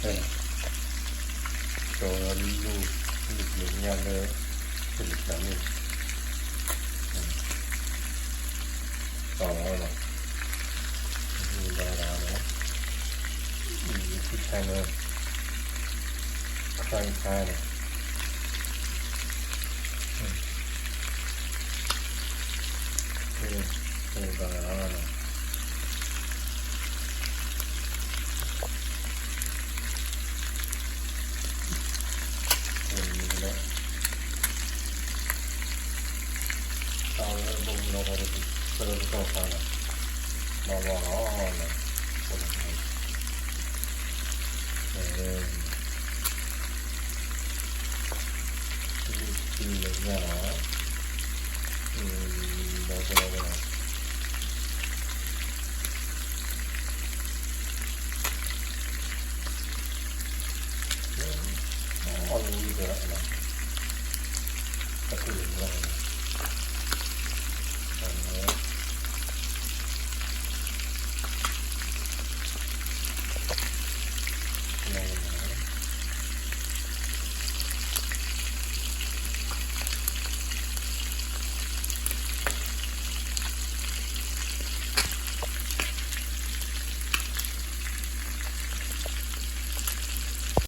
ตัวลูกเหลืองยาวเลยเป็นแบบนี้ต่อแล้วหรอมีดาราเนาะมีที่ใช้เลยคล้ายๆเนี่ยเป็นดาราเนาะเอาแล้วบุ้งเราไปดูเจอตัวฟังนะมาบอกอ๋อนะคนไทยดีเลยเนี่ยนะเราจะเราไปนะอ๋อรู้อยู่แล้วนะก็คือเรา